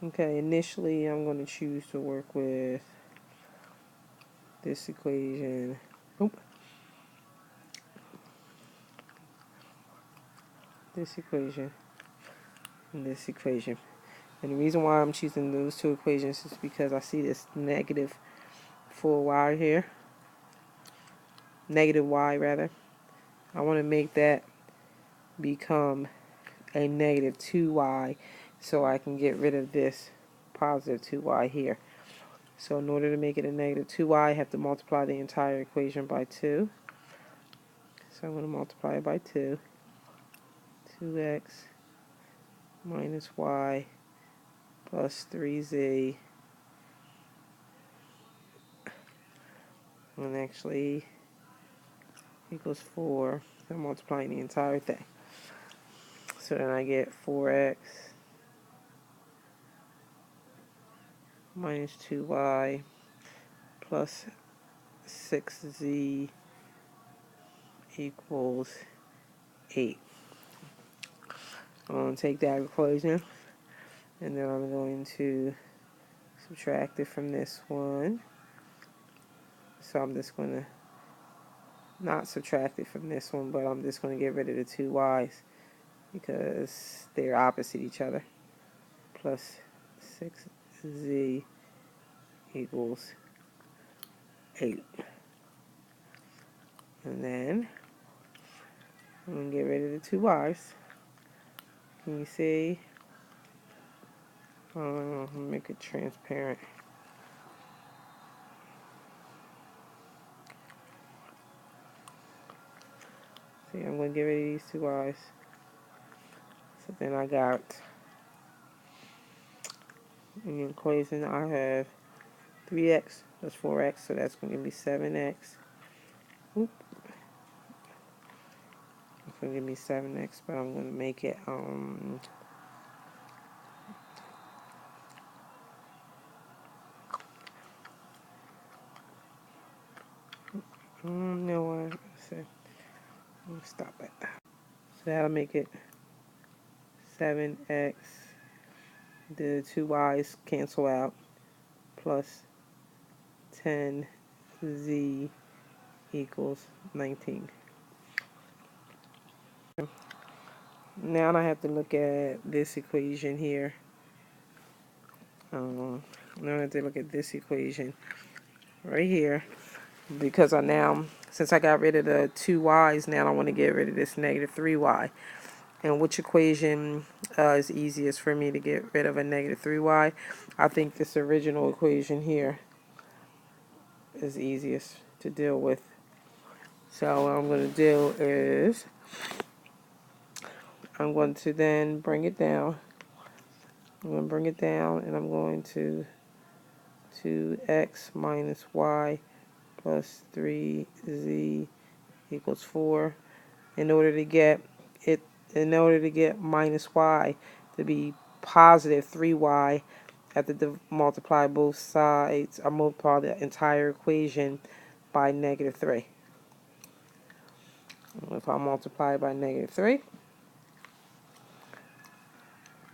Okay, initially I'm going to choose to work with this equation. Oop. This equation and this equation. And the reason why I'm choosing those two equations is because I see this negative 4y here. Negative y, rather. I want to make that become a negative 2y so I can get rid of this positive 2y here. So in order to make it a negative 2y, I have to multiply the entire equation by 2. So I'm going to multiply it by 2. 2x minus y plus 3z. And actually equals 4. I'm multiplying the entire thing. So then I get 4x minus 2y plus 6z equals 8. I'm going to take that equation and then I'm going to subtract it from this one. So I'm just going to not subtract it from this one, but I'm just going to get rid of the two y's because they're opposite each other. Plus 6z equals 8. And then I'm going to get rid of the two y's. Can you see? I'll make it transparent. See, I'm going to get rid of these two y's. So then I got, in the equation, I have 3x plus 4x, so that's going to give me 7x. Oop. It's going to give me 7x, but I'm going to make it, no, what? Let me stop it. So that'll make it 7x. The two y's cancel out. Plus 10z equals 19. Now I have to look at this equation here. Now I have to look at this equation right here. Because since I got rid of the two y's, now I want to get rid of this negative 3y. And which equation is easiest for me to get rid of a negative 3y? I think this original equation here is easiest to deal with. So what I'm going to do is I'm going to then bring it down. I'm going to bring it down and I'm going to 2x minus y plus 3z equals 4. In order to get minus y to be positive 3y, I have to multiply both sides. I multiply the entire equation by negative 3. If I multiply by negative 3,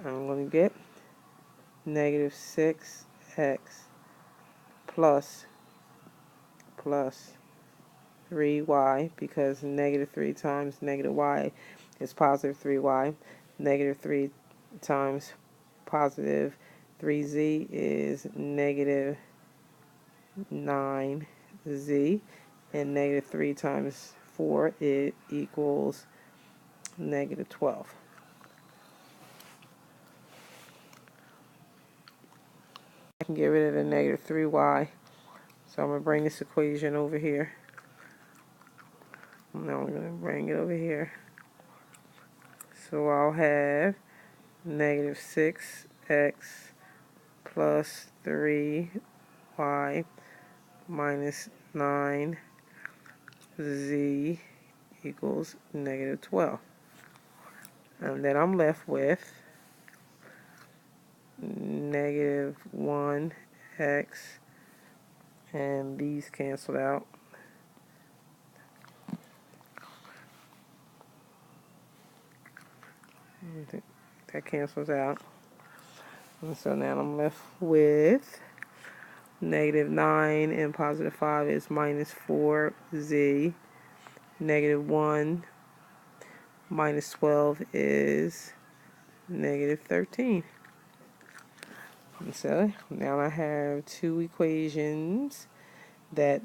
I'm going to get negative 6x plus 3y, because negative 3 times negative y is positive 3y. Negative 3 times positive 3z is negative 9z. And negative 3 times 4, it equals negative 12. I can get rid of the negative 3y. So I'm going to bring this equation over here. Now I'm going to bring it over here. So I'll have negative 6x plus 3y minus 9z equals negative 12. And then I'm left with negative 1x, and these cancel out. That cancels out. And so now I'm left with negative 9 and positive 5 is minus 4z. Negative 1 minus 12 is negative 13. And so now I have two equations that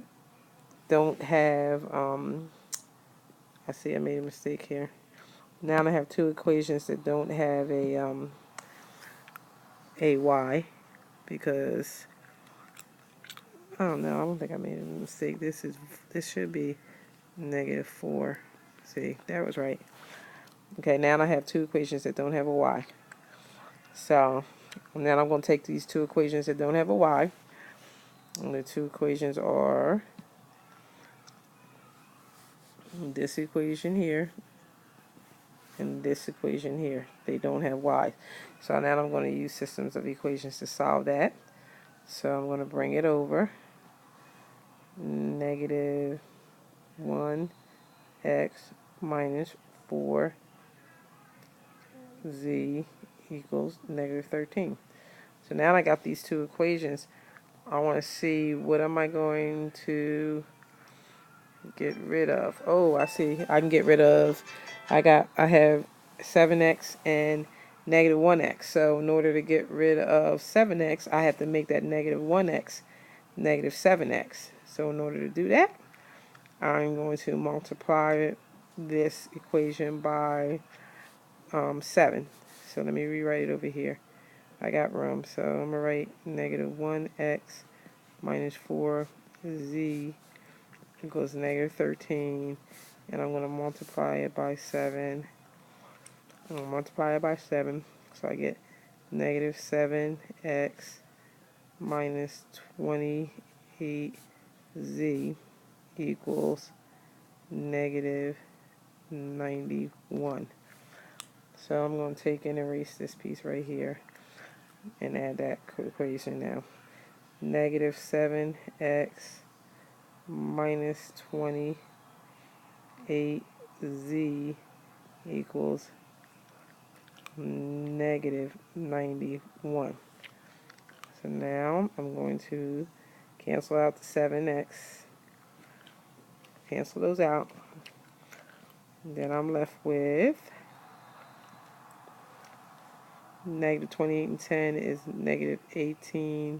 don't have, I see I made a mistake here. Now I have two equations that don't have a y, because I don't know, I don't think I made a mistake. This should be negative 4. See, that was right. Okay, now I have two equations that don't have a y. So now I'm going to take these two equations that don't have a y, and the two equations are this equation here and this equation here. They don't have y. So now I'm going to use systems of equations to solve that. So I'm going to bring it over. Negative 1x minus 4z equals negative 13. So now I got these two equations. I want to see, what am I going to get rid of? Oh, I see. I can get rid of, I have 7x and negative 1x. So in order to get rid of 7x, I have to make that negative 1x negative 7x. So in order to do that, I'm going to multiply this equation by 7. So let me rewrite it over here. I got room, so I'm going to write negative 1x minus 4z equals negative 13, and I'm going to multiply it by 7. I'm going to multiply it by 7, so I get negative 7x minus 28z equals negative 91. So I'm going to take and erase this piece right here and add that equation now. Negative 7x minus 28z equals negative 91. So now I'm going to cancel out the 7x. Cancel those out. Then I'm left with negative 28 and 10 is negative 18z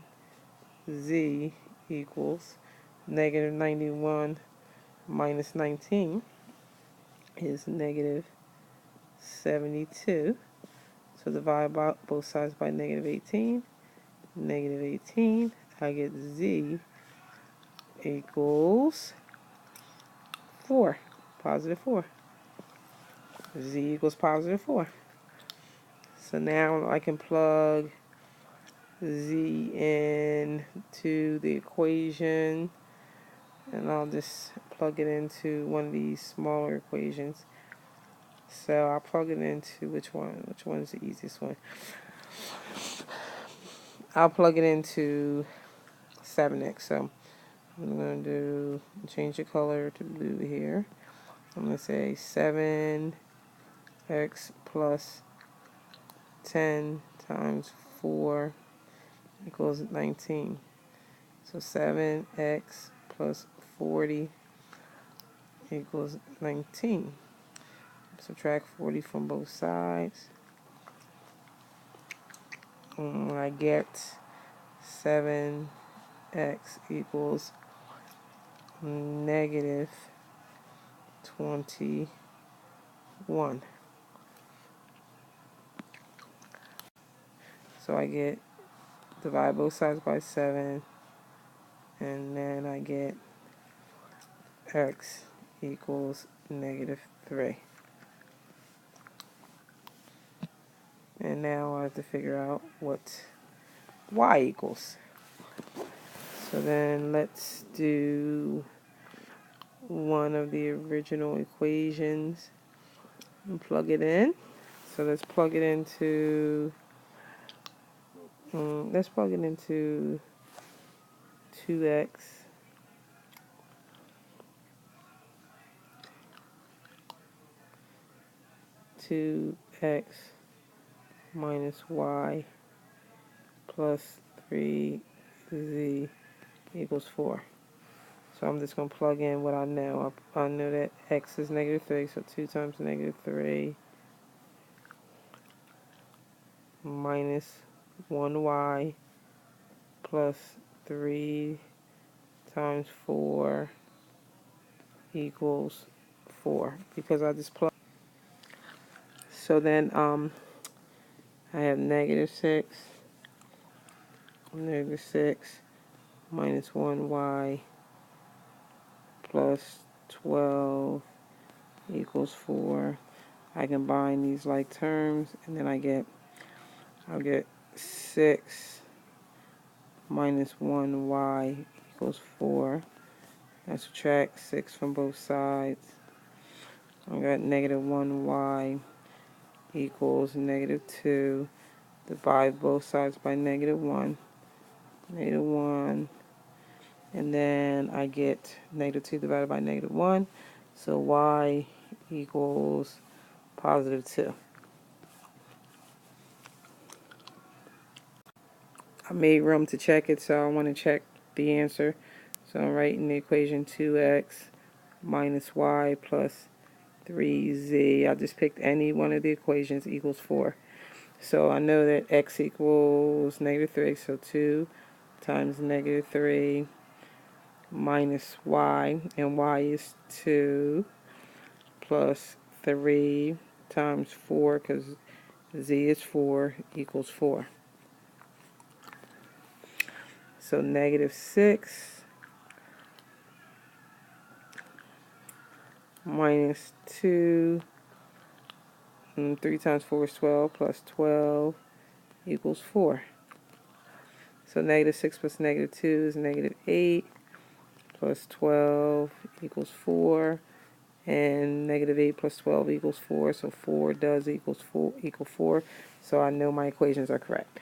equals negative 91 minus 19 is negative 72. So divide both sides by negative 18. Negative 18, I get z equals 4. Positive 4. Z equals positive 4. So now I can plug z into the equation, and I'll just plug it into one of these smaller equations. So I'll plug it into which one? Which one is the easiest one? I'll plug it into 7x. So I'm going to change the color to blue here. I'm going to say 7x plus 10 times 4 equals 19. So 7x plus 40 equals 19. Subtract 40 from both sides. I get 7x equals negative 21. So I get, divide both sides by 7, and then I get x equals negative 3. And now I have to figure out what y equals. So then let's do one of the original equations and plug it in. So let's plug it into 2x minus y plus 3z equals 4. So I'm just going to plug in what I know. I know that x is negative 3, so 2 times negative 3 minus 1y plus 3 times 4 equals 4, because I just plug. So then I have negative 6 minus 1y plus 12 equals 4. I combine these like terms, and then I'll get 6 minus 1y equals 4. I subtract 6 from both sides. I got negative 1y equals negative 2. Divide both sides by negative 1. Negative 1. And then I get negative 2 divided by negative 1. So y equals positive 2. I made room to check it, so I want to check the answer. So I'm writing the equation 2x minus y plus 3z. I just picked any one of the equations equals 4. So I know that x equals negative 3, so 2 times negative 3 minus y, and y is 2, plus 3 times 4, because z is 4, equals 4. So negative 6 minus 2, and 3 times 4 is 12, plus 12 equals 4. So negative 6 plus negative 2 is negative 8, plus 12 equals 4. And negative 8 plus 12 equals 4, so 4 does equal 4. So I know my equations are correct.